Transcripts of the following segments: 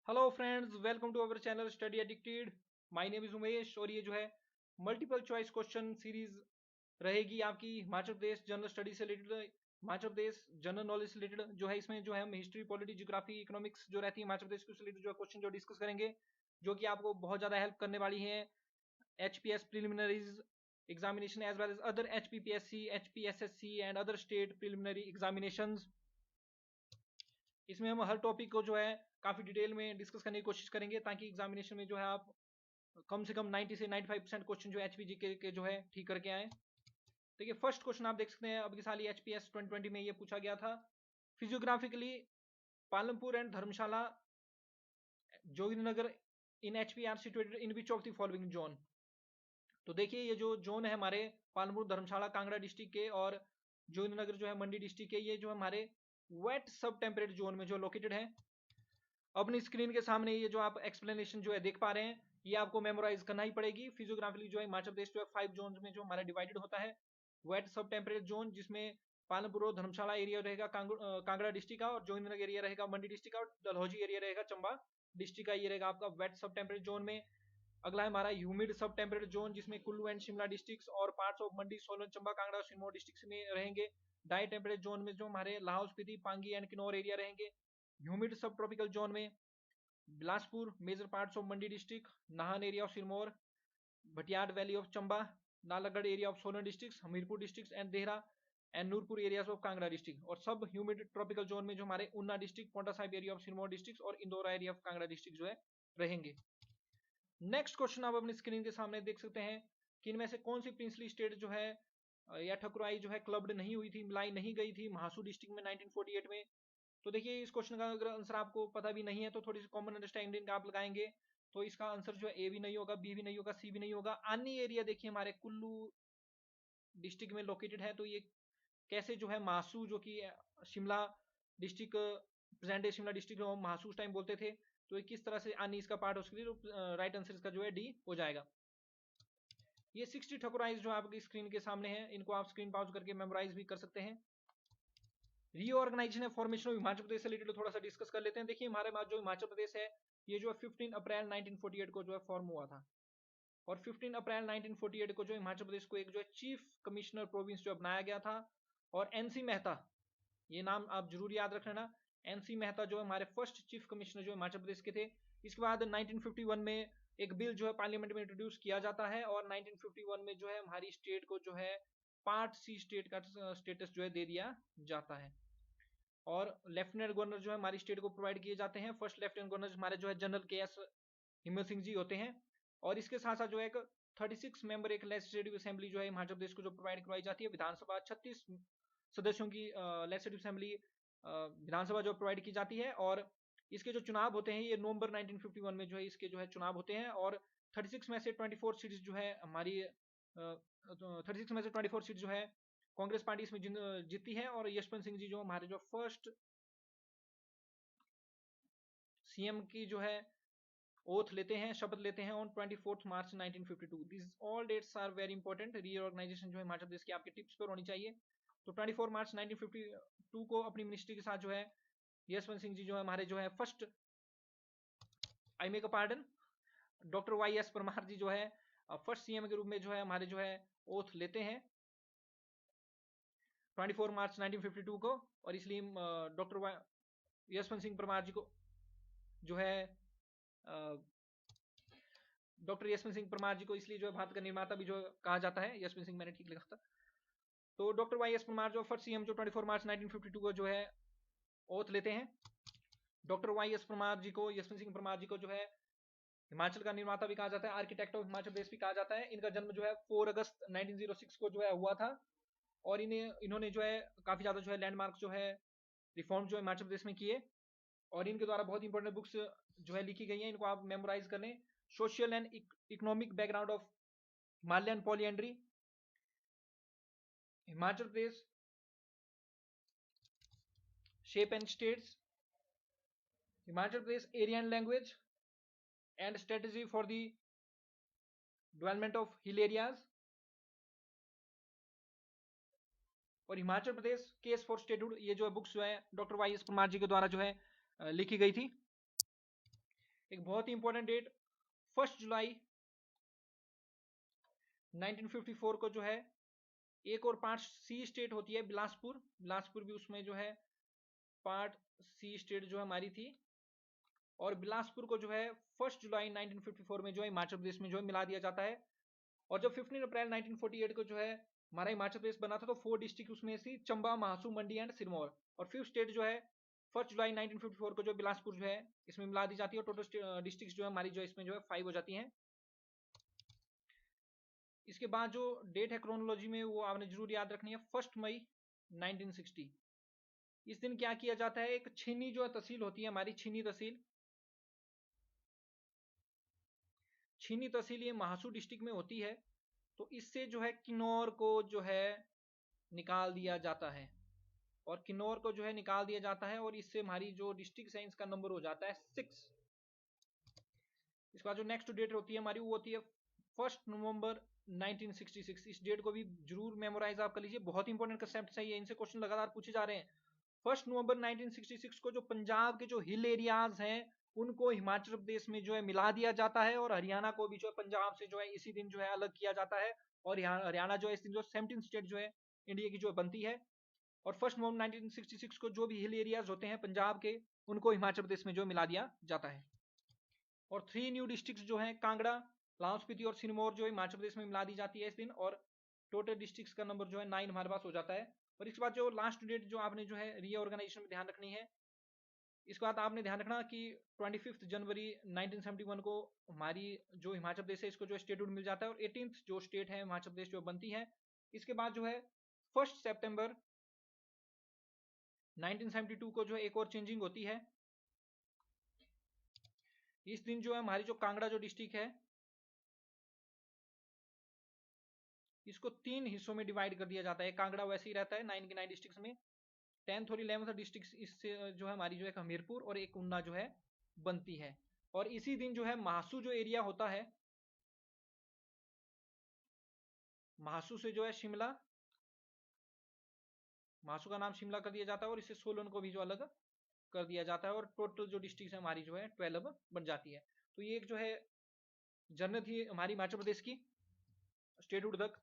Hello friends, welcome to our channel study addicted. My name is Umesh और ये जो है मल्टीपल चॉइस क्वेश्चन सीरीज रहेगी आपकी हिमाचल प्रदेश जनरल स्टडी से related, Himachal Pradesh general knowledge से रिलेटेड जो है। इसमें जो है हम हिस्ट्री, पॉलिटी, ज्योग्राफी, इकोनॉमिक्स जो रहती है हिमाचल प्रदेश से रिलेटेड जो क्वेश्चन जो डिस्कस करेंगे, जो कि आपको बहुत ज़्यादा हेल्प करने वाली है HPS preliminaries examination as well as other HPPSC, HPSSC and other state preliminary examinations. इसमें हम हर टॉपिक को जो है काफ़ी डिटेल में डिस्कस करने की कोशिश करेंगे, ताकि एग्जामिनेशन में जो है आप कम से कम 90 से 95% क्वेश्चन जो HPG के जो है ठीक करके आए। देखिए, फर्स्ट क्वेश्चन आप देख सकते हैं, अब की साल HPS 2020 में ये पूछा गया था। Physiographically Palampur and Dharamshala Jogindernagar in HP are situated in which of the following zone. तो देखिए, ये जो जोन है हमारे पालमपुर, धर्मशाला, कांगड़ा डिस्ट्रिक्ट के और जोगिंद्रनगर जो है मंडी डिस्ट्रिक्ट के, ये जो हमारे वेट सब टेम्परेट जोन में जो लोकेटेड है। अपनी स्क्रीन के सामने ये जो आप एक्सप्लेनेशन जो है देख पा रहे हैं, ये आपको मेमोराइज करना ही पड़ेगी। फिजियोग्राफिकली जो है हिमाचल प्रदेश जो है 5 जोन में जो हमारा डिवाइडेड होता है। वेट सब टेम्परेट जोन, जिसमें पालमपुर और धर्मशाला एरिया रहेगा कांगड़ा डिस्ट्रिक्ट का, और जोगिंद्रनगर एरिया रहेगा मंडी डिस्ट्रिक्ट का, और डलहौजी एरिया रहेगा चंबा डिस्ट्रिक्ट का। ये रहेगा आपका वेट सब टेम्परेट जोन में। अगला है हमारा ह्यूमिड सब टेम्परेट जोन, जिसमें कुल्लू एंड शिमला डिस्ट्रिक्ट और parts of Mandi, Solan, Chamba, Kangra, Sirmaur district में रहेंगे। डाई टेम्परेट जोन में जो हमारे लाहौल स्पीति, पांगी एंड किन्नौर एरिया रहेंगे। ह्यूमिड सब ट्रॉपिकल जोन में Bilaspur, major parts of Mandi district, Nahan area of Sirmaur, Bhattiyat valley of Chamba, Nalagarh area of Solan district, Hamirpur district and Dehra and Nurpur areas of Kangra district. और sub humid tropical zone में जो हमारे Una district, Paonta Sahib area of Sirmaur district और Indora area of Kangra district जो है रहेंगे। Next question आप अपनी स्क्रीन के सामने देख सकते हैं कि इनमें से कौन सी प्रिंसली स्टेट जो है या ठकुराई जो है क्लब्ड नहीं हुई थी, मिलाई नहीं गई थी महासू डिस्ट्रिक्ट में 1948 में। तो देखिए, इस क्वेश्चन का अगर आंसर आपको पता भी नहीं है तो थोड़ी सी कॉमन अंडरस्टैंडिंग का आप लगाएंगे, तो इसका आंसर जो है ए भी नहीं होगा, बी भी नहीं होगा, सी भी नहीं होगा। आनी एरिया देखिए हमारे कुल्लू डिस्ट्रिक्ट में लोकेटेड है, तो ये कैसे जो है महासू, जो कि Shimla district, present day Shimla district जो महासू उस टाइम बोलते थे, तो ये किस तरह से आनी इसका पार्ट हो सकती है। राइट आंसर इसका जो है डी हो जाएगा। ये 60 ठकुराइज जो आपकी स्क्रीन के सामने है, इनको आप स्क्रीन पॉज करके मेमोराइज भी कर सकते हैं। रीऑर्गेनाइजेशन है फॉर्मेशन ऑफ हिमाचल प्रदेश से रिलेटेड थोड़ा सा डिस्कस कर लेते हैं। देखिए, हमारे पास जो हिमाचल प्रदेश है, ये जो है 15 अप्रैल 1948 को जो है फॉर्म हुआ था। और 15 अप्रैल 1948 को जो हिमाचल प्रदेश को एक जो है चीफ कमिश्नर प्रोविंस जो बनाया गया था। और एनसी मेहता, ये नाम आप जरूर याद रख लेना। एनसी मेहता जो हमारे फर्स्ट चीफ कमिश्नर जो हिमाचल प्रदेश के थे। इसके बाद 1951 में एक बिल जो है पार्लियामेंट में इंट्रोड्यूस किया जाता है, और 1951 में जो है हमारी स्टेट को जो है पार्ट सी स्टेट का स्टेटस जो है दे दिया जाता है। और लेफ्टिनेंट गवर्नर जो है हमारी स्टेट को प्रोवाइड किए जाते हैं। फर्स्ट लेफ्टिनेंट गवर्नर हमारे जो है जनरल KS हिम्मत सिंह जी होते हैं। और इसके साथ साथ जो है एक 36 मेंबर एक लेजिस्लेटिव असेंबली जो है हिमाचल प्रदेश को जो प्रोवाइड करवाई जाती है। विधानसभा 36 सदस्यों की लेजिस्लेटिव असेंबली विधानसभा जो प्रोवाइड की जाती है। और इसके जो चुनाव होते हैं, ये नवंबर 1951 में जो है इसके जो है चुनाव होते हैं। और 36 में से 24 सीट्स जो है हमारी 36 में से 24 सीट जो है कांग्रेस पार्टी इसमें जीती है। और यशवंत सिंह जी जो हमारे जो फर्स्ट CM की जो है ओथ लेते हैं, शपथ लेते हैं on 24 March 1952। This all dates are very important. Reorganisation जो है हिमाचल प्रदेश की आपके टिप्स पर होनी चाहिए। तो 24 मार्च 1952 को अपनी मिनिस्ट्री के साथ जो है यशवंत सिंह जी जो है हमारे जो है first, I make a pardon, doctor YS Parmar ji जो है फर्स्ट CM के रूप में जो है हमारे जो है ओथ लेते हैं 24 मार्च 1952 को। और इसलिए डॉक्टर यशवंत सिंह परमार जी को जो है डॉक्टर यशवंत सिंह परमार जी को इसलिए जो है भारत का निर्माता भी जो कहा जाता है। यशवंत सिंह मैंने ठीक लिखा था। तो डॉक्टर YS परमार जो फर्स्ट CM जो 24 मार्च 1952 को जो है ओथ लेते हैं। डॉक्टर YS परमार जी को, यशवंत सिंह परमार जी को जो है हिमाचल का निर्माता भी कहा जाता है, आर्किटेक्ट ऑफ हिमाचल प्रदेश भी कहा जाता है। इनका जन्म जो है 4 अगस्त 1906 को जो है हुआ था। और इन्होंने जो है काफी ज्यादा जो है लैंडमार्क जो है रिफॉर्म जो है हिमाचल प्रदेश में किए। और इनके द्वारा बहुत इंपॉर्टेंट बुक्स जो है लिखी गई हैं, इनको आप मेमोराइज कर लें। Social and economic background of Himalayan polyandry, Himachal Pradesh shape and states, Himachal Pradesh area and language and strategy for the development of hill areas, और Himachal Pradesh case for statehood. ये जो है बुक्स जो है डॉक्टर YS परमार जी के द्वारा जो है लिखी गई थी। एक बहुत ही इंपॉर्टेंट डेट 1 जुलाई 1954 को जो है एक और पार्ट सी स्टेट होती है बिलासपुर, बिलासपुर भी उसमें जो है पार्ट सी स्टेट जो है हमारी थी, और बिलासपुर को जो है 1 जुलाई 1954 में जो है हिमाचल प्रदेश में जो है मिला दिया जाता है। और जब 15 अप्रैल 1948 को जो है हमारा हिमाचल प्रदेश बना था तो 4 डिस्ट्रिक्ट उसमें थी, चंबा, महासू, मंडी एंड सिरमौर। और 5th स्टेट जो है 1 जुलाई 1954 को जो बिलासपुर जो है इसमें मिला दी जाती है, और टोटल डिस्ट्रिक्ट जो है हमारी जो है इसमें जो है 5 हो जाती हैं। इसके बाद जो डेट है क्रोनोलॉजी में वो आपने जरूर याद रखनी है, 1 मई 1960। इस दिन क्या किया जाता है, एक छीनी जो तहसील होती है हमारी, छीनी तहसील, छीनी तहसील ये महासू डिस्ट्रिक्ट में होती है। तो इससे जो है किन्नौर को जो है निकाल दिया जाता है, और किन्नौर को जो है निकाल दिया जाता है, और इससे हमारी जो डिस्ट्रिक्ट है इसका नंबर हो जाता है 6। इसके बाद जो नेक्स्ट डेट होती है हमारी वो होती है 1 नवंबर 1966। इस डेट को भी जरूर मेमोराइज आप कर लीजिए, बहुत इंपॉर्टेंट कंसेप्ट है ये, इनसे क्वेश्चन लगातार पूछे जा रहे हैं। 1 नवंबर 1966 को जो पंजाब के जो हिल एरियाज हैं उनको हिमाचल प्रदेश में जो है मिला दिया जाता है, और हरियाणा को भी जो है पंजाब से जो है इसी दिन जो है अलग किया जाता है, और हरियाणा जो है इस दिन जो 17 स्टेट जो है इंडिया की जो बनती है। और 1 नवंबर 1966 को जो भी हिल एरियाज होते हैं पंजाब के उनको हिमाचल प्रदेश में जो मिला दिया जाता है। और 3 न्यू डिस्ट्रिक्ट जो है कांगड़ा, लाहौल स्पीति और सिरमौर जो हिमाचल प्रदेश में मिला दी जाती है इस दिन, और टोटल डिस्ट्रिक्ट्स का नंबर जो है 9 हमारे पास हो जाता है। और इसके बाद जो लास्ट डेट जो आपने जो है रीऑर्गेनाइजेशन में ध्यान रखनी है, इसके बाद आपने ध्यान रखना कि 25 जनवरी 1971 को हमारी जो हिमाचल प्रदेश है इसको जो स्टेटहुड मिल जाता है, और 18th जो स्टेट है हिमाचल प्रदेश जो बनती है। इसके बाद जो है 1 सितंबर 1972 को जो है एक और चेंजिंग होती है। इस दिन जो है हमारी जो कांगड़ा जो डिस्ट्रिक्ट है इसको 3 हिस्सों में डिवाइड कर दिया जाता है। कांगड़ा वैसे ही रहता है 9 के 9 डिस्ट्रिक्ट्स में, 10th और 11th डिस्ट्रिक्ट इससे जो है हमारी जो है हमीरपुर और एक ऊना जो है बनती है। और इसी दिन जो है महासू जो एरिया होता है, महासू से जो है शिमला, महासू का नाम शिमला कर दिया जाता है, और इससे सोलन को भी जो अलग कर दिया जाता है, और टोटल जो डिस्ट्रिक्ट है हमारी जो है 12 बन जाती है। तो ये एक जो है जर्नी थी हमारी हिमाचल प्रदेश की स्टेटहुड तक।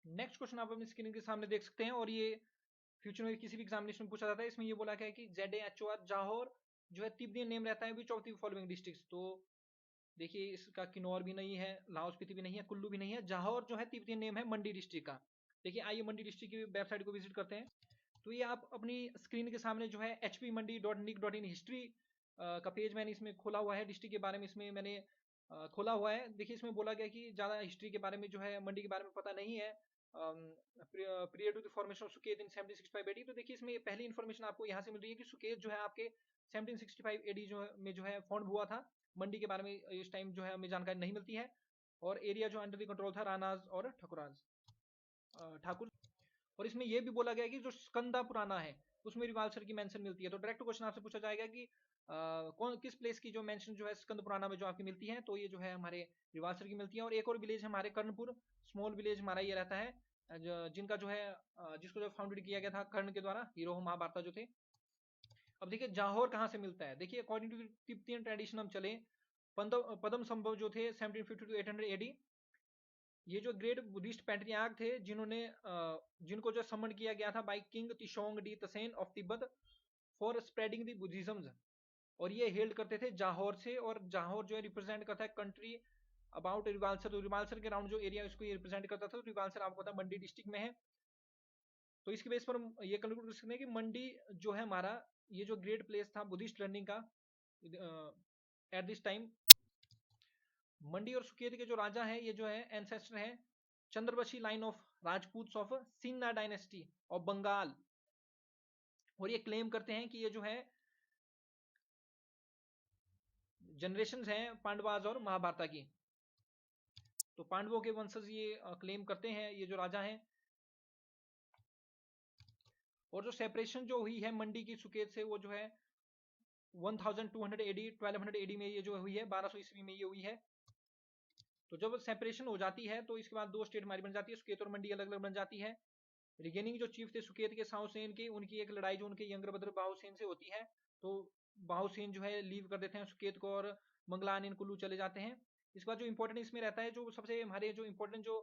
नेक्स्ट क्वेश्चन आप अपनी स्क्रीन के सामने देख सकते हैं, और ये फ्यूचर में किसी भी एग्जामिनेशन में पूछा जाता है। इसमें ये बोला गया है कि ZAHOR जाहोर जो है तिब्बतियन नेम रहता है विच ऑफ द फॉलोइंग डिस्ट्रिक्ट्स। तो देखिए इसका किन्नौर भी नहीं है, लाहौल स्पीति भी नहीं है, कुल्लू भी नहीं है। जाहोर जो है तिब्बतियन नेम है मंडी डिस्ट्रिक्ट का। देखिए आइए मंडी डिस्ट्रिक्ट की वेबसाइट को विजिट करते हैं। तो ये आप अपनी स्क्रीन के सामने जो है hpmandi.nic.in हिस्ट्री का पेज मैंने इसमें खोला हुआ है, डिस्ट्रिक्ट के बारे में इसमें मैंने खोला हुआ है। देखिए इसमें बोला गया कि ज़्यादा हिस्ट्री के बारे में जो है मंडी के बारे में पता नहीं है। Period to the formation of Suket in 1765 AD. तो देखिए इसमें पहली इन्फॉर्मेशन आपको यहाँ से मिल रही है कि सुकेत जो है आपके 1765 एडी जो है में जो है फाउंड हुआ था। मंडी के बारे में इस टाइम जो है हमें जानकारी नहीं मिलती है, और एरिया जो अंडर द कंट्रोल था राणाज और ठाकुर। और इसमें यह भी बोला गया है कि जो स्कंदा पुराना है उसमें रिवाल्सर की मेंशन मिलती है। तो डायरेक्ट क्वेश्चन आपसे पूछा जाएगा कि कौन किस प्लेस की जो मेंशन जो है स्कंद पुराना में जो आपकी मिलती है, तो ये जो है हमारे रिवाल्सर की मिलती है। और एक और विलेज है हमारे कर्णपुर, स्मॉल विलेज हमारा ये रहता है, जिनका जो है जिसको जो फाउंडेड किया गया था कर्ण के द्वारा, हीरो महाभारत जो थे। अब देखिए जाहोर कहाँ से मिलता है, देखिए अकॉर्डिंग टू तिब्बतियन ट्रेडिशन हम चले, पद्म संभव जो थे 1750 to 800 एडी, ये जो ग्रेट बुद्धिस्ट पैट्रियार्क थे जिनको जो समन किया गया था by king Trisong De Tsen of Tibet for spreading the Buddhism, और ये हेल्ड करते थे जाहोर से। और जाहोर जो है रिप्रेजेंट करता है कंट्री अबाउट रिवाल्सर, तो रिवाल्सर के राउंड जो एरिया इसको ये रिप्रेजेंट करता था। तो रिवाल्सर आपको पता है मंडी डिस्ट्रिक्ट में है। तो इसके बेस पर हम ये कंक्लूड कर सकते हैं कि मंडी जो है हमारा ये जो ग्रेट प्लेस था बुद्धिस्ट लर्निंग का एट दिस टाइम। मंडी और सुकेत के जो राजा हैं ये जो है एंसेस्टर हैं Chandravanshi line of Rajput of Sena dynasty of Bengal, और ये क्लेम करते हैं कि ये जो है जनरेशन हैं पांडवाज और महाभारत की। तो पांडवों के वंशज ये क्लेम करते हैं ये जो राजा हैं। और जो सेपरेशन जो हुई है मंडी की सुकेत से वो जो है 1200 एडी 1200 एडी में ये जो हुई है, 1200 ईस्वी में ये हुई है। तो जब सेपरेशन हो जाती है तो इसके बाद दो स्टेट हमारी बन जाती है, सुकेत और मंडी अलग अलग बन जाती है। रिगेनिंग जो चीफ थे सुकेत के साउसेन के, उनकी एक लड़ाई जो उनके यंगर ब्रदर बाहुसेन से होती है। तो बाहुसेन जो है लीव कर देते हैं सुकेत को और मंगलान इन कुल्लू चले जाते हैं। इसके बाद जो इंपॉर्टेंट इसमें रहता है, जो सबसे हमारे जो इंपॉर्टेंट जो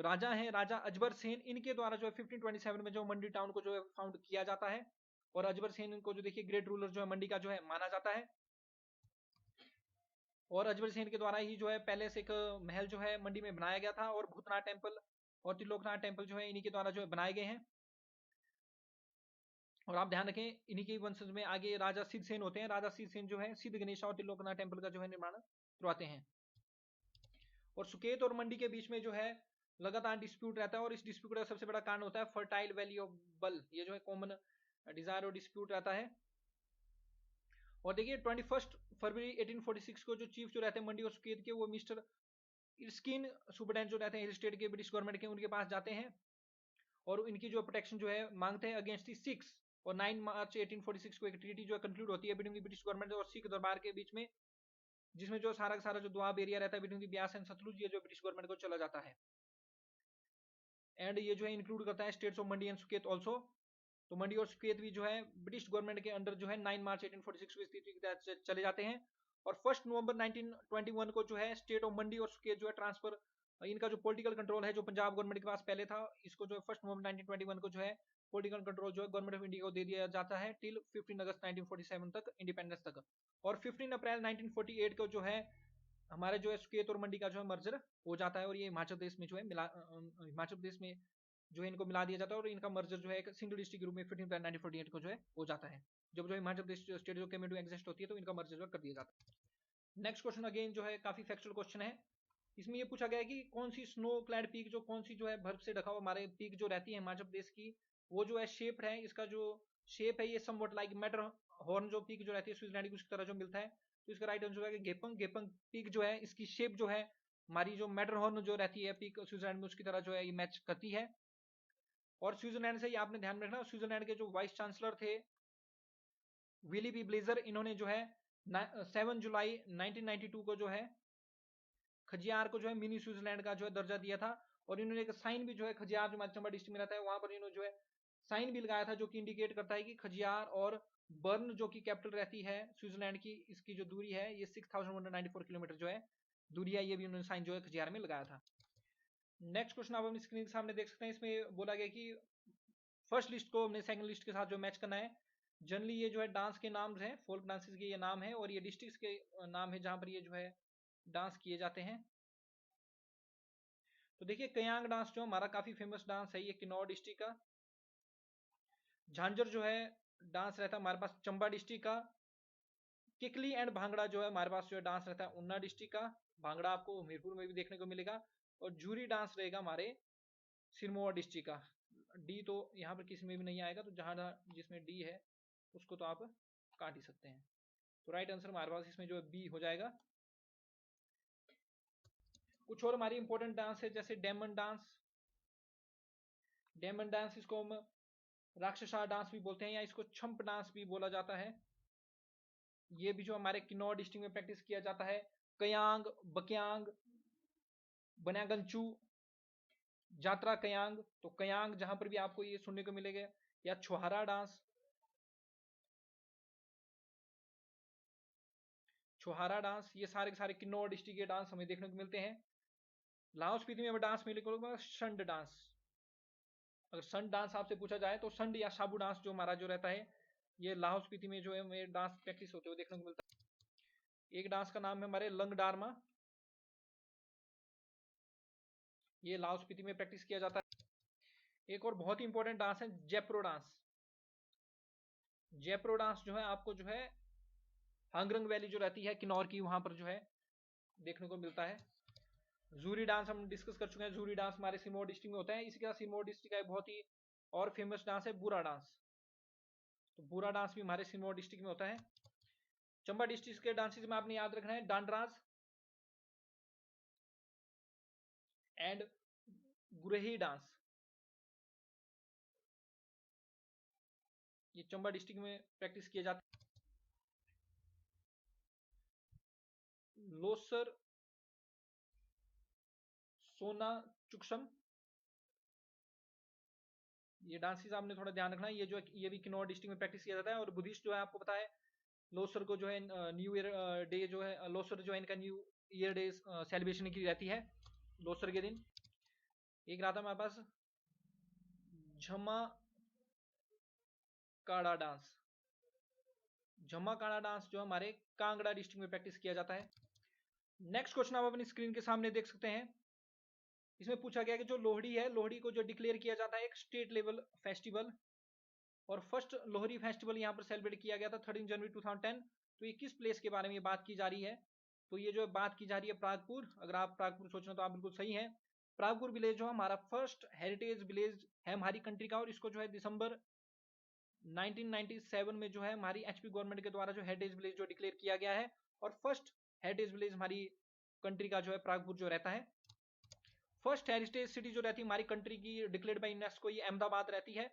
राजा हैं, राजा अजबर सेन, इनके द्वारा जो है 1527 में जो मंडी टाउन को जो है फाउंड किया जाता है। और अजबर सेन को जो देखिए ग्रेट रूलर जो है मंडी का जो है माना जाता है। और अजबर सेन के द्वारा ही जो है पहले से एक महल जो है मंडी में बनाया गया था, और भूतनाथ टेम्पल और त्रिलोकनाथ टेम्पल जो है इन्हीं के द्वारा जो है बनाए गए हैं। और आप ध्यान रखें, इन्हीं के वंशज में आगे राजा सिद्ध सेन होते हैं। राजा सिद्ध सेन जो है सिद्ध गणेशा और त्रिलोकनाथ टेम्पल का जो है निर्माण करवाते हैं। और सुकेत और मंडी के बीच में जो है लगातार डिस्प्यूट रहता है, और इस डिस्प्यूट का सबसे बड़ा कारण होता है फर्टाइल वैली ऑफ बल। ये जो है कॉमन डिजायर और डिस्प्यूट रहता है। और देखिए 21 फरवरी 1846 को जो चीफ जो रहते हैं मंडी और सुकेत के, वो मिस्टर इर्स्किन सुपरडेंट जो रहते हैं हिल स्टेट के ब्रिटिश गवर्नमेंट के, उनके पास जाते हैं और इनकी जो प्रोटेक्शन जो है मांगते हैं अगेंस्ट दी सिक्स। और 9 मार्च 1846 को एक ट्रीटी जो है कंक्लूड होती है बिटवीन द ब्रिटिश गवर्नमेंट और सिख दरबार के बीच में, जिसमें जो सारा का सारा जो दुआब एरिया रहता है between the Beas and Sutlej, ये जो ब्रिटिश गवर्नमेंट को चला जाता है। एंड ये जो है इंक्लूड करता है states of Mandi and Suket also. तो मंडी और सुकेत भी जो है ब्रिटिश गवर्नमेंट के अंडर जो है 9 मार्च 1846 को स्थिति के तहत चले जाते हैं। और 1 नवंबर 1921 को जो है स्टेट ऑफ मंडी और सुकेत जो है ट्रांसफर, इनका जो पॉलिटिकल कंट्रोल है जो पंजाब गवर्नमेंट के पास पहले था, इसको जो है 1 नवंबर 1921 को जो है पॉलिटिकल कंट्रोल जो है गवर्नमेंट ऑफ इंडिया को दे दिया जाता है टिल 15 अगस्त 1947 तक, इंडिपेंडेंस तक। और 15 अप्रैल 1948 को जो है हमारे जो है सुकेत और मंडी का जो है मर्जर हो जाता है, और ये हिमाचल प्रदेश में जो है हिमाचल प्रदेश में जो है इनको मिला दिया जाता है, और इनका मर्जर जो है एक सिंगल डिस्ट्रिक्ट के रूप में 15 अप्रैल 1948 को जो है हो जाता है। जब जो हिमाचल प्रदेश स्टेट जो कमेटी एग्जिस्ट होती है तो इनका मर्जर जो कर दिया जाता है। नेक्स्ट क्वेश्चन अगेन जो है काफी फैक्चुअल क्वेश्चन है। इसमें ये पूछा गया है कि कौन सी स्नो क्लैड पीक, जो कौन सी जो है बर्फ से ढका हुआ हमारे पीक जो रहती है हिमाचल प्रदेश की, वो जो है शेप है, इसका जो शेप है ये समवट लाइक मैटर हॉर्न जो पीक जो रहती है स्विट्जरलैंड की, उसकी तरह जो मिलता है। तो इसका राइट आंसर है गेपंग। गेपंग पीक जो है इसकी शेप जो है हमारी जो मैटर हॉर्न जो रहती है पीक स्विट्जरलैंड में, उसकी तरह जो है ये मैच करती है। और स्विट्जरलैंड से ही आपने ध्यान में रखना, स्विट्जरलैंड के जो वाइस चांसलर थे विली बी ब्लेजर, इन्होंने जो है 7 जुलाई 1992 को जो है खजियार को जो है मिनी स्विट्जरलैंड का जो है दर्जा दिया था। और इन्होंने एक साइन भी जो है खजियार जो चंबा डिस्ट्रिक्ट में रहता है वहां पर इन्होंने जो है साइन भी लगाया था, जो कि इंडिकेट करता है कि खजियार और बर्न जो कि कैपिटल रहती है स्विट्जरलैंड की, इसकी जो दूरी है ये 6194 किलोमीटर जो है दूरी है, ये भी उन्होंने साइन जो है खजियार में लगाया था। नेक्स्ट क्वेश्चन आप अपनी स्क्रीन के सामने देख सकते हैं। इसमें बोला गया कि फर्स्ट लिस्ट को हमने सेकंड लिस्ट के साथ जो मैच करना है। जनरली ये जो है डांस के नाम हैं, फोल्क डांसेस के ये नाम है, और ये डिस्ट्रिक्ट्स के नाम है जहां पर ये जो है डांस किए जाते हैं। तो देखिए कयांग डांस जो हमारा काफी फेमस डांस है, ये किन्नौर डिस्ट्रिक्ट का। झांझर जो है डांस रहता है हमारे पास चंबा डिस्ट्रिक्ट का। किकली एंड भांगड़ा जो है हमारे पास जो है डांस रहता है ऊना डिस्ट्रिक्ट का। भांगड़ा आपको हमीरपुर में भी देखने को मिलेगा। और झूरी डांस रहेगा हमारे सिरमौर डिस्ट्रिक्ट का। डी तो यहाँ पर किसी में भी नहीं आएगा, तो जहां जिसमें डी है उसको तो आप काट ही सकते हैं। तो राइट आंसर हमारे पास इसमें जो है बी हो जाएगा। कुछ और हमारी इंपॉर्टेंट डांस है जैसे डेमन डांस। डेमन डांस इसको हम राक्षसा डांस भी बोलते हैं, या इसको छंप डांस भी बोला जाता है। ये भी जो हमारे किन्नौर डिस्ट्रिक्ट में प्रैक्टिस किया जाता है। कयांग, बक्यांग, बन्यागंचू, जात्रा कयांग। तो कयांग जहां पर भी आपको ये सुनने को मिलेगा, या छुहारा डांस। छुहारा डांस ये सारे के सारे किन्नौर डिस्ट्रिक्ट के डांस हमें देखने को मिलते हैं। लाहौल स्पीति में हमें डांस मिलेगा शंड डांस। अगर संड डांस आपसे पूछा जाए तो संड या साबू डांस जो हमारा जो रहता है, ये लाहौल स्पीति में जो है डांस प्रैक्टिस होते हुए देखने को मिलता है। एक डांस का नाम है हमारे लंग डारमा, ये लाहौल स्पीति में प्रैक्टिस किया जाता है। एक और बहुत ही इंपॉर्टेंट डांस है जयप्रो डांस। जयप्रो डांस जो है आपको जो है हांगरंग वैली जो रहती है किन्नौर की, वहां पर जो है देखने को मिलता है। जूरी डांस हम डिस्कस कर चुके हैं। जूरी डांस हमारे सिरमौर डिस्ट्रिक्ट में होता है। इसी के साथ सिरमौर डिस्ट्रिक्ट का एक बहुत ही और फेमस डांस है बुरा डांस। तो बुरा डांस भी हमारे सिरमौर डिस्ट्रिक्ट में होता है। चंबा डिस्ट्रिक्ट के डांसेस में आपने याद रखना है डांडरास एंड गुरेही डांस। ये चंबा डिस्ट्रिक्ट में प्रैक्टिस किए जाते हैं। लोसर, सोना चुक्षम, ये डांसेस आपने थोड़ा ध्यान रखना है। ये जो है ये भी किन्नौर डिस्ट्रिक्ट में प्रैक्टिस किया जाता है। और बुद्धिस्ट जो है आपको पता है लोसर को जो है न्यू ईयर डे जो है लोसर जो है इनका न्यू ईयर डे सेलिब्रेशन की जाती है लोसर के दिन। एक रहा था हमारे पास झमा काड़ा डांस। झमा काड़ा डांस जो हमारे कांगड़ा डिस्ट्रिक्ट में प्रैक्टिस किया जाता है। नेक्स्ट क्वेश्चन आप अपनी स्क्रीन के सामने देख सकते हैं। इसमें पूछा गया कि जो लोहड़ी है, लोहड़ी को जो डिक्लेयर किया जाता है एक स्टेट लेवल फेस्टिवल, और फर्स्ट लोहड़ी फेस्टिवल यहाँ पर सेलिब्रेट किया गया था 13 जनवरी 2010। तो ये किस प्लेस के बारे में बात की जा रही है? तो ये जो बात की जा रही है प्रागपुर। अगर आप प्रागपुर सोच रहे हो तो आप बिल्कुल सही है। प्रागपुर विलेज जो हमारा फर्स्ट हेरिटेज विलेज है हमारी कंट्री का, और इसको जो है दिसंबर 1997 में जो है हमारी एचपी गवर्नमेंट के द्वारा जो हेरिटेज विलेज जो डिक्लेयर किया गया है। और फर्स्ट हेरिटेज विलेज हमारी कंट्री का जो है प्रागपुर जो रहता है। फर्स्ट हेरिटेज सिटी जो रहती है हमारी कंट्री की डिक्लेयर्ड बाय यूनेस्को, ये अहमदाबाद रहती है।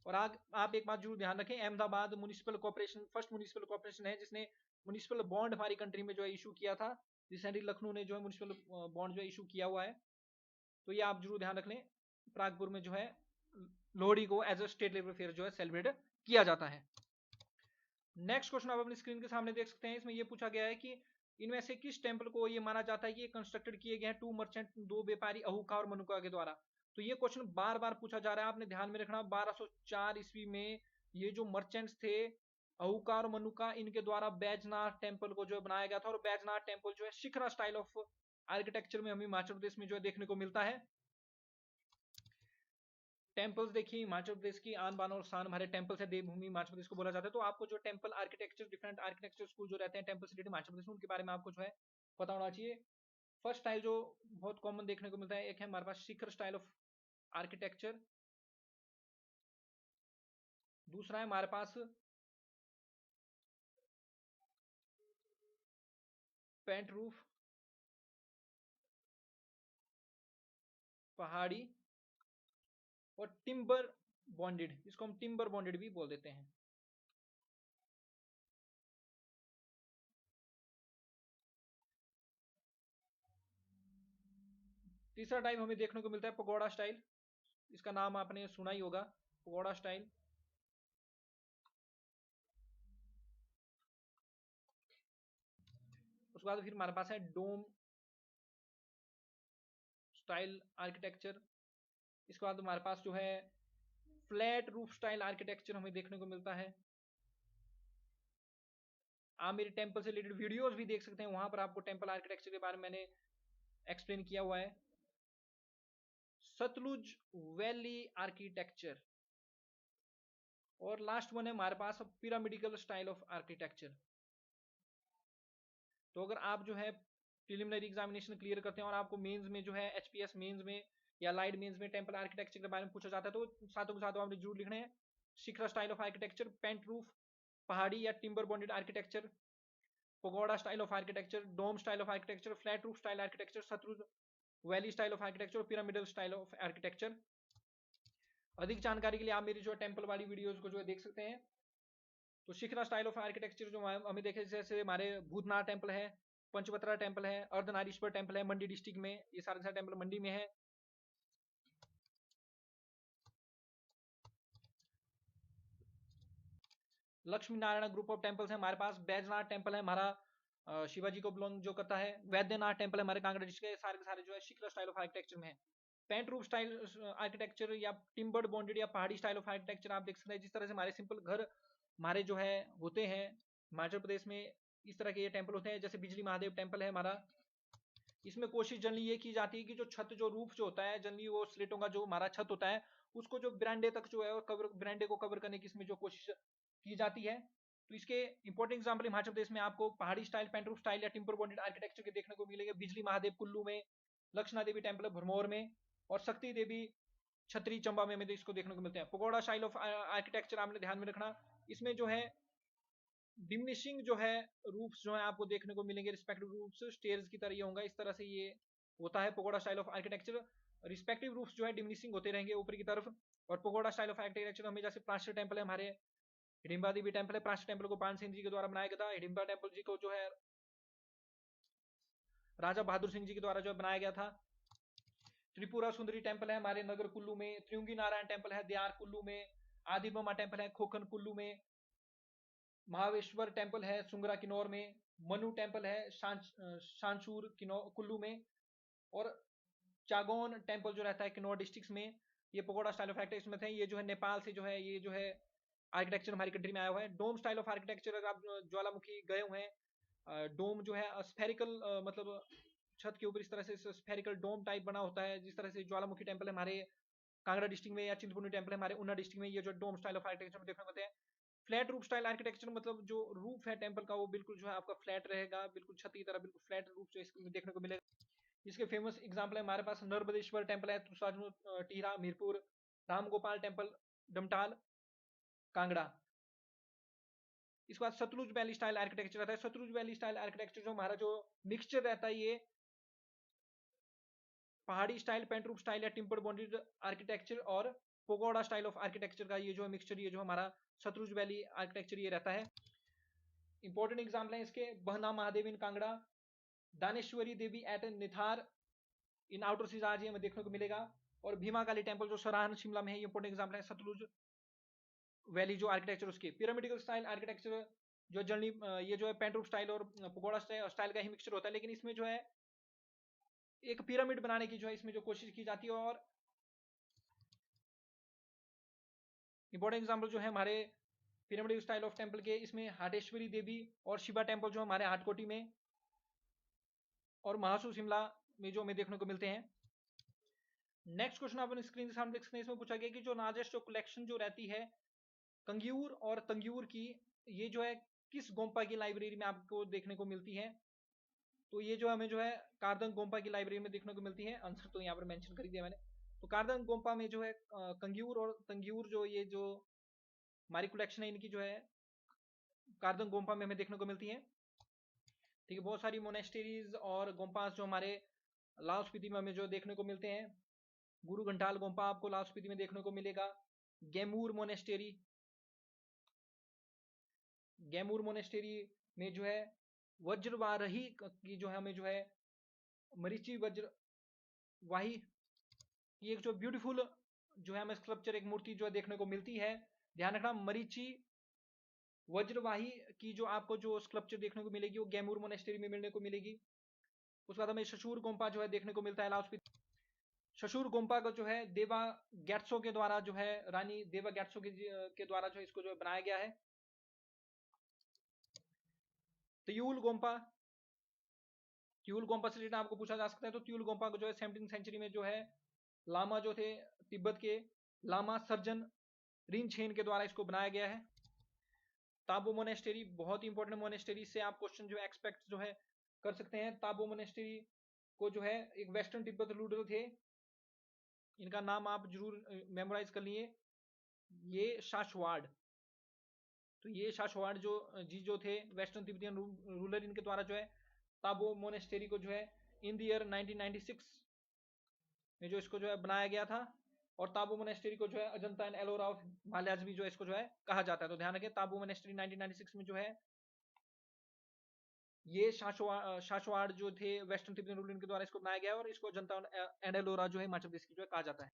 और आप एक बात जरूर ध्यान रखें, Ahmedabad municipal corporation first municipal corporation है जिसने म्युनिसिपल बॉन्ड हमारी कंट्री में जो है इशू किया था। रिसेंटली लखनऊ ने जो है म्युनिसिपल बॉन्ड जो है इशू किया हुआ है। तो ये आप जरूर ध्यान रख लें। प्रागपुर में जो है लोहड़ी को as a state level fair जो है सेलिब्रेट किया जाता है। नेक्स्ट क्वेश्चन आप अपनी स्क्रीन के सामने देख सकते हैं। इसमें यह पूछा गया है कि इनमें से किस टेंपल को ये माना जाता है कि ये कंस्ट्रक्टेड किए गए हैं टू मर्चेंट, दो व्यापारी अहुका और मनुका के द्वारा। तो ये क्वेश्चन बार बार पूछा जा रहा है, आपने ध्यान में रखना। 1204 ईस्वी में ये जो मर्चेंट्स थे अहुका और मनुका, इनके द्वारा बैजनाथ टेम्पल को जो है बनाया गया था। और बैजनाथ टेम्पल जो है शिखरा स्टाइल ऑफ आर्किटेक्चर में हमें हिमाचल प्रदेश में जो है देखने को मिलता है। टेम्पल्स देखिए, हिमाचल प्रदेश की आन बान और शान हमारे टेम्पल्स है, देवभूमि हिमाचल प्रदेश को बोला जाता है। तो आपको जो temple architecture, different architecture school जो रहते हैं टेम्पल सिटी हिमाचल प्रदेश में, उनके बारे में आपको जो है पता होना चाहिए। फर्स्ट स्टाइल जो बहुत कॉमन देखने को मिलता है, एक है हमारे पास शिखर स्टाइल ऑफ आर्किटेक्चर। दूसरा है हमारे पास पेंट रूफ, पहाड़ी, और टिम्बर बॉन्डेड, इसको हम टिम्बर बॉन्डेड भी बोल देते हैं। तीसरा टाइप हमें देखने को मिलता है पगोड़ा स्टाइल। इसका नाम आपने सुना ही होगा, पगोड़ा स्टाइल। उसके बाद फिर हमारे पास है डोम स्टाइल आर्किटेक्चर। इसके बाद हमारे पास जो है फ्लैट रूफ स्टाइल आर्किटेक्चर हमें देखने को मिलता है। आप मेरे टेम्पल से रिलेटेड वीडियोस भी देख सकते हैं, वहां पर आपको टेम्पल आर्किटेक्चर के बारे में मैंने एक्सप्लेन किया हुआ है। Sutlej valley architecture. और लास्ट वन है हमारे पास पिरामिडिकल स्टाइल ऑफ आर्किटेक्चर। तो अगर आप जो है प्रिलिमिनरी एग्जामिनेशन क्लियर करते हैं और आपको मेंस में जो है एचपीएस मेंस में या लाइट मेंस में टेम्पल आर्किटेक्चर के बारे में पूछा जाता है, तो साथों के साथ आपने जरूर लिखने हैं Shikhara style of architecture, pent roof, Pahari या timber bonded architecture, pagoda style of architecture, dome style of architecture, flat roof style architecture, Sutlej valley style of architecture, pyramidal style of architecture. अधिक जानकारी के लिए आप मेरी जो टेम्पल वाली वीडियोस को जो है देख सकते हैं। तो शिखरा स्टाइल ऑफ आर्किटेक्चर जो हमें देखे, जैसे हमारे भूतनाथ टेम्पल है, पंचपत्रा टेम्पल है, अर्धनारीश्वर टेम्पल है मंडी डिस्ट्रिक्ट में, ये सारे सारे टेम्पल मंडी में है। Lakshmi Narayan group of temples है हमारे पास। बैजनाथ टेम्पल है हमारा शिवाजी को बिलोंग जो करता है। वैद्यनाथ टेम्पल है हमारे कांगड़ा डिस्ट्रिक्ट के, सारे के सारे जो है शिखरा स्टाइल ऑफ आर्किटेक्चर में है। पेंट रूफ स्टाइल आर्किटेक्चर या टिम्बर्ड बॉन्डेड या पहाड़ी स्टाइल ऑफ आर्किटेक्चर आप देख सकते हैं। जिस तरह से हमारे सिंपल घर हमारे जो है होते हैं हिमाचल प्रदेश में, इस तरह के ये टेम्पल होते हैं। जैसे बिजली महादेव टेम्पल है हमारा, इसमें कोशिश जनरली ये की जाती है कि जो छत जो रूफ जो होता है जनरली वो स्लेटों का जो हमारा छत होता है उसको जो ब्रांडे तक जो है कवर, ब्रांडे को कवर करने की इसमें जो कोशिश की जाती है। तो इसके इंपॉर्टेंट एग्जांपल हिमाचल प्रदेश में आपको पहाड़ी स्टाइल, पेंट रूफ स्टाइल या टिम्बर बॉन्डेड आर्किटेक्चर के देखने को मिलेंगे। बिजली महादेव कुल्लू में, लक्षणा देवी टेम्पल भरमौर में, और शक्ति देवी छतरी चंबा में हमें इसको देखने को मिलते हैं। पगोड़ा स्टाइल ऑफ आर्किटेक्चर आपने ध्यान में रखना, इसमें जो है डिमिनिशिंग जो है रूफ्स जो है आपको देखने को मिलेंगे। रिस्पेक्टिव रूफ्स स्टेयर्स की तरह ये होगा, इस तरह से ये होता है pagoda style of architecture. Respective roofs जो है डिमिनिशिंग होते रहेंगे ऊपर की तरफ। और पगोड़ा स्टाइल ऑफ आर्किटेक्चर हमें जैसे प्राचीन टेम्पल है हमारे, हिडिंबा देवी टेम्पल है, प्राचीन टेम्पल को पान सिंह जी के द्वारा बनाया गया था। हिडिंबा टेम्पल जी को जो है राजा बहादुर सिंह जी के द्वारा जो बनाया गया था। त्रिपुरा सुंदरी टेम्पल है हमारे नगर कुल्लू में, त्रियुंगी नारायण टेम्पल है दियार कुल्लू में, आदिबमा टेम्पल है खोखन कुल्लू में, महावेश्वर टेम्पल है सुंगरा किन्नौर में, मनु टेम्पल है शांशूर कुल्लू में, और चागोन टेम्पल जो रहता है किन्नौर डिस्ट्रिक्ट में, ये पगोडा स्टाइल ऑफ आर्किटेक्चर में थे। ये जो है नेपाल से जो है ये जो है आर्किटेक्चर हमारी कंट्री में आया हुआ है। डोम स्टाइल ऑफ आर्किटेक्चर, अगर आप ज्वालामुखी गए हुए हैं, डोम जो है स्फेरिकल, मतलब छत के ऊपर इस तरह से स्फेरिकल डोम टाइप बना होता है, जिस तरह से ज्वालामुखी टेम्पल है हमारे कांगड़ा डिस्ट्रिक्ट में, या चिंतपूर्णी टेम्पल है हमारे ऊना डिस्ट्रिक्ट में, ये जो डोम स्टाइल ऑफ आर्किटेक्चर में देखने को मिलते हैं। फ्लैट रूफ स्टाइल आर्किटेक्चर, मतलब जो रूफ है टेम्पल का वो बिल्कुल जो है आपका फ्लैट रहेगा, बिल्कुल छत की तरह बिल्कुल फ्लैट रूफ जो इसमें देखने को मिलेगा। इसके फेमस एग्जाम्पल है हमारे पास नर्मदेश्वर टेम्पल है टीरा मीरपुर, राम गोपाल टेम्पल डमटाल कांगड़ा। इसके बाद सतलुज वैली स्टाइल आर्किटेक्चर रहता है। सतलुज वैली स्टाइल आर्किटेक्चर जो हमारा जो मिक्सचर रहता है, ये पहाड़ी स्टाइल, पेंट रूफ स्टाइल या टिम्बर बॉन्डेड आर्किटेक्चर और पोगोडा स्टाइल ऑफ आर्किटेक्चर का ये जो मिक्सचर, ये जो हमारा सतलुज वैली आर्किटेक्चर ये रहता है। इंपॉर्टेंट एग्जाम्पल है इसके बहना महादेव इन कांगड़ा, दानेश्वरी देवी एट निथार इन आउटर सिजाज ये हमें देखने को मिलेगा, और भीमा काली टेम्पल जो सराहन शिमला में है, ये इंपॉर्टेंट एग्जाम्पल है सतलुज वैली जो आर्किटेक्चर उसकी। पिरामिडिकल स्टाइल आर्किटेक्चर जो जनरली ये जो है पेंट रूफ स्टाइल और पगोडा स्टाइल का ही मिक्सचर होता है, लेकिन इसमें जो है एक पिरामिड बनाने की जो है इसमें जो कोशिश की जाती है। और इंपॉर्टेंट एग्जाम्पल जो है हमारे पिरामिड स्टाइल ऑफ टेम्पल के, इसमें हाटेश्वरी देवी और शिवा टेम्पल जो हमारे हाटकोटी में और महासू शिमला में जो हमें देखने को मिलते हैं। नेक्स्ट क्वेश्चन अपन स्क्रीन के सामने देख सकते हैं। इसमें पूछा गया कि जो लार्जेस्ट जो कलेक्शन जो रहती है कंग्यूर और तंग्यूर की, ये जो है किस गोम्पा की लाइब्रेरी में आपको देखने को मिलती है। तो ये जो हमें जो है कारदंग गोम्पा की लाइब्रेरी में देखने को मिलती है। आंसर तो यहाँ पर मेंशन कर दिया मैंने। तो कारदंग गोम्पा में जो है कंग्यूर और तंग्यूर जो ये जो हमारी कलेक्शन है इनकी जो है कारदंग गोम्पा में हमें देखने को मिलती है। ठीक है, बहुत सारी मोनेस्टेरीज और गोम्पास जो हमारे लाहौल स्पीति में हमें जो देखने को मिलते हैं। गुरु घंटाल गोम्पा आपको लाहौल स्पीति में देखने को मिलेगा। गैमूर मोनेस्टेरी, गैमूर मोनेस्टेरी में जो है वज्रवाही की जो है हमें जो है मरीची वज्रवाही की एक जो ब्यूटीफुल जो है हमें स्कल्पचर एक मूर्ति जो है देखने को मिलती है। ध्यान रखना, मरीची वज्रवाही की जो आपको जो स्कल्पचर देखने को मिलेगी वो गैमूर मोनेस्टेरी में मिलने को मिलेगी। उसके बाद हमें शशूर गोम्पा जो है देखने को मिलता है लाहौल स्पीति। शशूर गोम्पा का जो है देवा गैट्सो के द्वारा जो है रानी देवा गैट्सो के द्वारा जो है इसको जो है बनाया गया है। त्यूल गोम्पा, त्यूल गोम्पा से रिलेटेड आपको पूछा जा सकता है। तो त्यूल गोम्पा को जो है 17वीं सेंचुरी में जो है लामा जो थे तिब्बत के लामा सर्जन रिनछेन के द्वारा इसको बनाया गया है। ताबो मोनेस्टेरी बहुत ही इंपॉर्टेंट मोनेस्टेरी से आप क्वेश्चन जो है एक्सपेक्ट जो है कर सकते हैं। ताबो मोनेस्टेरी को जो है एक वेस्टर्न तिब्बत रूलर थे, इनका नाम आप जरूर मेमोराइज कर लिए, ये शाशवाड़। तो ये शाशवाड़ जो जो थे वेस्टर्न तिब्बतियन रूलर, इनके द्वारा जो है ताबो मोनेस्टेरी को जो है इन द ईयर 1996 में जो इसको जो है बनाया गया था। और ताबो मोनेस्टेरी को जो है अजंता एंड एलोरा ऑफ हिमालयाज भी जो है इसको जो है कहा जाता है। तो ध्यान रखें, ताबो मोनेस्टेरी 1996 में जो है ये शाशवाड़ जो थे वेस्टर्न तिब्बतियन रूलर, इनके द्वारा इसको बनाया गया है, और इसको अजंता एंड एलोरा जो है हिमाचल प्रदेश की जो है कहा जाता है।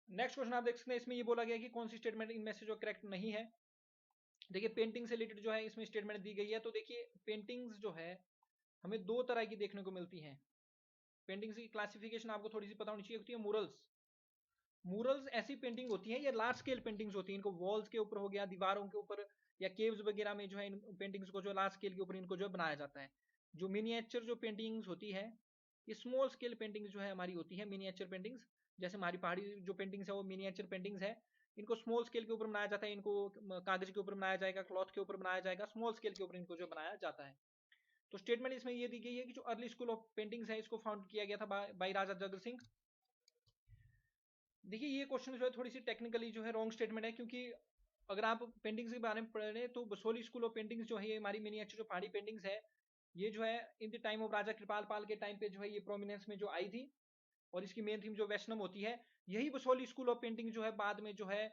नेक्स्ट क्वेश्चन आप देख सकते हैं, इसमें ये बोला गया कि कौन सी स्टेटमेंट इनमें से जो करेक्ट नहीं है। देखिए पेंटिंग से रिलेटेड जो है इसमें स्टेटमेंट दी गई है। तो देखिए पेंटिंग्स जो है हमें दो तरह की देखने को मिलती हैं। पेंटिंग्स की क्लासिफिकेशन आपको थोड़ी सी पता होनी चाहिए। होती है मूरल्स। मूरल्स ऐसी पेंटिंग होती है, ये लार्ज स्केल पेंटिंग्स होती है। इनको वॉल्स के ऊपर हो गया, दीवारों के ऊपर या केव्स वगैरह में जो है इन पेंटिंग्स को जो लार्ज स्केल के ऊपर इनको जो है बनाया जाता है। जो मिनिएचर जो पेंटिंग्स होती है, ये स्मॉल स्केल पेंटिंग्स जो है हमारी होती है मिनिएचर पेंटिंग्स। जैसे हमारी पहाड़ी जो पेंटिंग्स है वो मिनिएचर पेंटिंग्स है। इनको स्मॉल स्केल के ऊपर बनाया जाता है, इनको कागज के ऊपर बनाया जाएगा, क्लॉथ के ऊपर बनाया जाएगा, स्मॉल स्केल के ऊपर इनको जो बनाया जाता है। तो स्टेटमेंट इसमें ये दी गई है कि जो अर्ली स्कूल ऑफ पेंटिंग्स है इसको फाउंड किया गया था बाय राजा जगत सिंह। देखिए ये क्वेश्चन जो है थोड़ी सी टेक्निकली जो है रॉन्ग स्टेटमेंट है, क्योंकि अगर आप पेंटिंग्स के बारे में पढ़ रहे तो बसोली स्कूल ऑफ पेंटिंग्स जो है हमारी मिनिएचर जो पहाड़ी पेंटिंग्स है, ये जो है इन द टाइम ऑफ राजा कृपाल पाल के टाइम पे जो है ये प्रोमिनेंस में जो आई थी, और इसकी मेन थीम जो वैष्णव होती है। यही बसोली स्कूल ऑफ पेंटिंग जो है बाद में जो है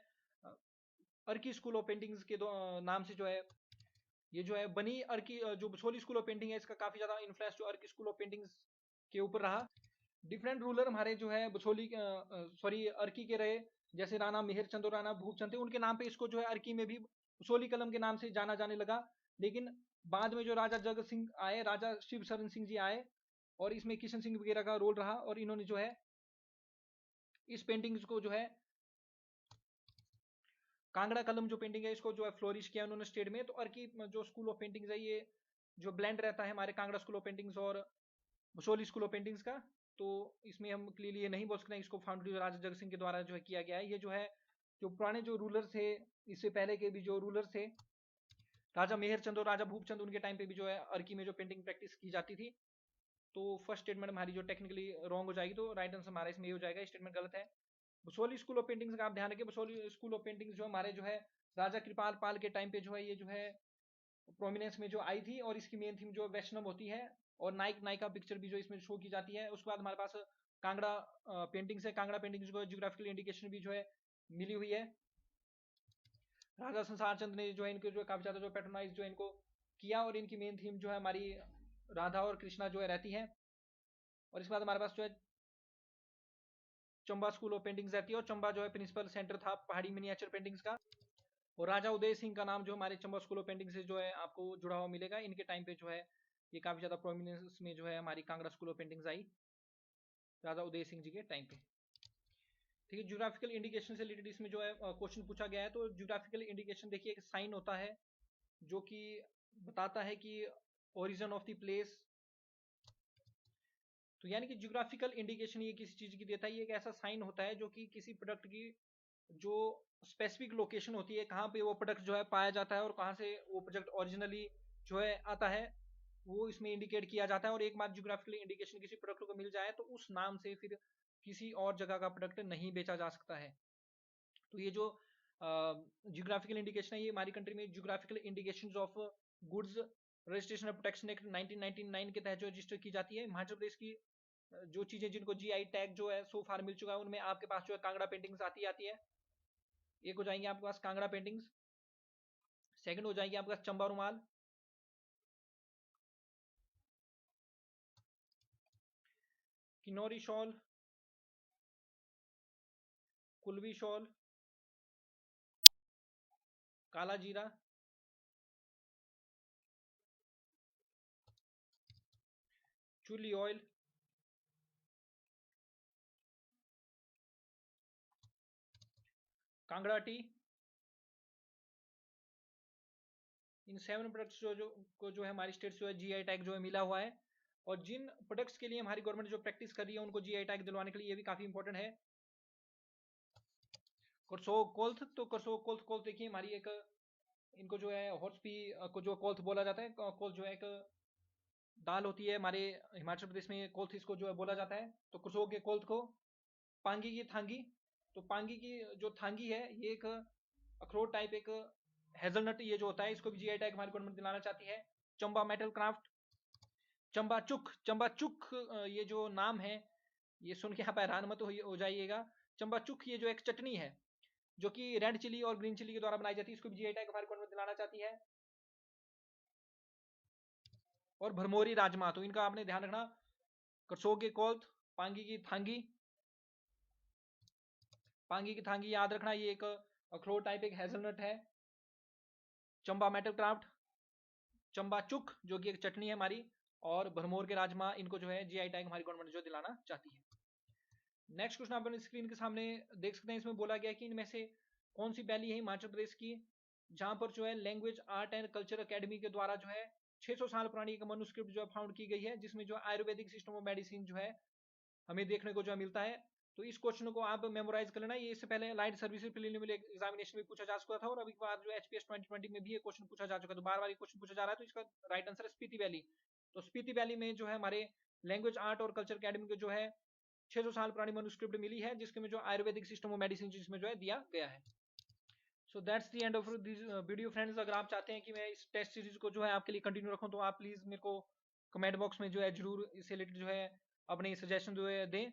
अर्की स्कूल ऑफ पेंटिंग्स के नाम से जो है ये जो है बनी। अर्की जो बसोली स्कूल ऑफ पेंटिंग है इसका काफी ज्यादा इन्फ्लुएंस जो अर्की स्कूल ऑफ पेंटिंग्स के ऊपर रहा। डिफरेंट रूलर हमारे जो है बसोली सॉरी अर्की के रहे, जैसे राणा मेहरचंद और राणा भूपचंद थे, उनके नाम पे इसको जो है अर्की में भी बसोली कलम के नाम से जाना जाने लगा। लेकिन बाद में जो राजा जगत सिंह आए, राजा शिव शरण सिंह जी आए, और इसमें किशन सिंह वगैरह का रोल रहा, और इन्होंने जो है इस पेंटिंग्स को जो है कांगड़ा कलम जो पेंटिंग है इसको जो है फ्लोरिश किया उन्होंने स्टेट में। तो अर्की जो स्कूल ऑफ पेंटिंग्स है ये जो ब्लेंड रहता है हमारे कांगड़ा स्कूल ऑफ पेंटिंग्स और बसोली स्कूल ऑफ पेंटिंग्स का। तो इसमें हम क्लियरली ये नहीं बोल सकते इसको फाउंड्री राजा जगत सिंह के द्वारा जो है किया गया है। ये जो है जो पुराने जो रूलर थे, इससे पहले के भी जो रूलर थे राजा मेहरचंद और राजा भूपचंद, उनके टाइम पे भी जो है अर्की में जो पेंटिंग प्रैक्टिस की जाती थी। तो फर्स्ट स्टेटमेंट हमारी जो टेक्निकली रॉन्ग हो जाएगी, तो राइट आंसर हमारा इसमें ये हो जाएगा, स्टेटमेंट गलत है। बसोली स्कूल ऑफ पेंटिंग्स का आप ध्यान रखिए, बसोली स्कूल ऑफ पेंटिंग्स जो हमारे जो है राजा कृपाल पाल के टाइम पे जो है ये जो है प्रोमिनेंस में जो आई थी, और इसकी मेन थीम जो वैष्णव होती है, और नायक नायिका पिक्चर भी जो इसमें शो की जाती है। उसके बाद हमारे पास कांगड़ा पेंटिंग्स है, कांगड़ा पेंटिंग्स को ज्योग्राफिकल इंडिकेशन भी जो है मिली हुई है। राजा संसार चंद ने जो है इनको जो काफी ज्यादा जो पैट्रोनाइज जो इनको किया, और इनकी मेन थीम जो है हमारी राधा और कृष्णा जो है रहती है। और इसके बाद हमारे पास जो है चंबा स्कूल ऑफ पेंटिंग्स रहती है, और चंबा जो है प्रिंसिपल सेंटर था पहाड़ी मिनिएचर पेंटिंग्स का। और राजा उदय सिंह का नाम जो हमारे चंबा स्कूल ऑफ पेंटिंग से जो है आपको जुड़ा हुआ मिलेगा। इनके टाइम पे जो है ये काफी ज्यादा प्रोमिनेंस में जो है हमारी कांगड़ा स्कूल ऑफ पेंटिंग्स आई राजा उदय सिंह जी के टाइम पे। ठीक है, ज्योग्राफिकल इंडिकेशन से रिलेटेड इसमें जो है क्वेश्चन पूछा गया है। तो ज्योग्राफिकल इंडिकेशन देखिए एक साइन होता है जो कि बताता है कि ओरिजिन ऑफ द प्लेस। तो यानी कि ज्योग्राफिकल इंडिकेशन ये किसी चीज की देता है, ये एक ऐसा साइन होता है जो कि किसी प्रोडक्ट की जो स्पेसिफिक लोकेशन होती है, कहाँ पे वो प्रोडक्ट जो है पाया जाता है और कहाँ से वो प्रोडक्ट ओरिजिनली जो है आता है, वो इसमें इंडिकेट किया जाता है। और एक बार ज्योग्राफिकल इंडिकेशन किसी प्रोडक्ट को मिल जाए तो उस नाम से फिर किसी और जगह का प्रोडक्ट नहीं बेचा जा सकता है। तो ये जो ज्योग्राफिकल इंडिकेशन है ये हमारी कंट्री में geographical indications of goods registration and protection act 1999 के तहत जो रजिस्टर की जाती है। हिमाचल प्रदेश की जो चीजें जिनको जीआई टैग जो है सो फार मिल चुका है, उनमें आपके पास जो है कांगड़ा पेंटिंग्स आती है। एक हो जाएंगे आपके पास कांगड़ा पेंटिंग्स, सेकंड हो जाएंगे आपके पास चंबा रुमाल, किन्नौरी शॉल, कुल्वी शॉल, काला जीरा, चुली ऑयल, कांगड़ा टी। इन 7 प्रोडक्ट्स जो है हमारी स्टेट जो है जीआई टैग जो है मिला हुआ है। और जिन प्रोडक्ट्स के लिए हमारी गवर्नमेंट जो प्रैक्टिस कर रही है उनको जीआई टैग दिलवाने के लिए ये भी काफी इंपॉर्टेंट है। करसोग कोल्थ, तो करसोग कोल्थ देखिए हमारी एक इनको जो है हॉर्स पी को जो कोल्थ बोला जाता है। कोल्थ जो है एक दाल होती है, हमारे हिमाचल प्रदेश में कोल्थ इसको जो है बोला जाता है। तो करसोग के कोल्थ को, पांगी की थांगी, तो पांगी की जो थांगी है ये एक अखरोट टाइप एक हेजलनट ये जो होता है, इसको भी जीआई टैग हमारी गवर्नमेंट दिलाना चाहती है। चंबा मेटल क्राफ्ट, चंबा चुक, चंबा चुक ये जो नाम है ये सुन के आप हैरान मत हो जाइएगा। चंबा चुक ये जो एक चटनी है जो कि रेड चिली और ग्रीन चिली के द्वारा बनाई जाती है, इसको भी जीआई टैग हमारी गवर्नमेंट दिलाना चाहती है। और भरमौरी राजमा, तो इनका आपने ध्यान रखना, करसोग के कोल्थ, पांगी की थांगी, पांगी की थांगी याद रखना ये एक अखरोट टाइप एक हेजलनट है। चंबा मेटल क्राफ्ट, चंबा चुक जो कि एक चटनी है हमारी, और भरमौर के राजमा, इनको जो है जीआई टैग हमारी गवर्नमेंट जो दिलाना चाहती है। नेक्स्ट क्वेश्चन आप अपनी स्क्रीन के सामने देख सकते हैं। इसमें बोला गया कि इनमें से कौन सी वैली है हिमाचल प्रदेश की जहां पर जो है language art and culture academy के द्वारा जो है 600 साल पुरानी एक मनुस्क्रिप्ट जो है फाउंड की गई है, जिसमें जो आयुर्वेदिक सिस्टम ऑफ मेडिसिन जो है हमें देखने को जो मिलता है। तो इस क्वेश्चन को आप मेमोराइज कर लेना, ये इससे पहले लाइट सर्विसेज प्रीलिमिनरी एग्जामिनेशन में पूछा जा चुका था, और अभी बार जो एचपीएस 2020 में भी ये क्वेश्चन पूछा जा चुका है। तो बार बार क्वेश्चन पूछा जा रहा है, तो इसका राइट आंसर है स्पीति वैली। तो स्पीति वैली में जो है हमारे लैंग्वेज आर्ट और कल्चर अकेडमी को जो है 600 साल पुरानी मनुस्क्रिप्ट मिली है, जिसके में जो आयुर्वेदिक सिस्टम ऑफ मेडिसिन जिसमें जो है दिया गया है। So that's the end of this video friends. अगर आप चाहते हैं कि मैं इस टेस्ट सीरीज को जो है आपके लिए कंटिन्यू रखूं, तो आप प्लीज मेरे को कमेंट बॉक्स में जो है जरूर इससे रिलेटेड जो है अपने सजेशन जो है दें।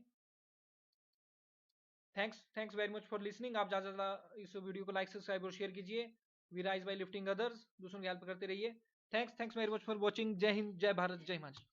Thanks very much for listening. आप ज़्यादा से ज़्यादा इस वीडियो को लाइक सब्सक्राइब और शेयर कीजिए। We rise by lifting others, दूसरों की हेल्प करते रहिए। Thanks very much for watching. जय हिंद, जय भारत, जय हिमाचल।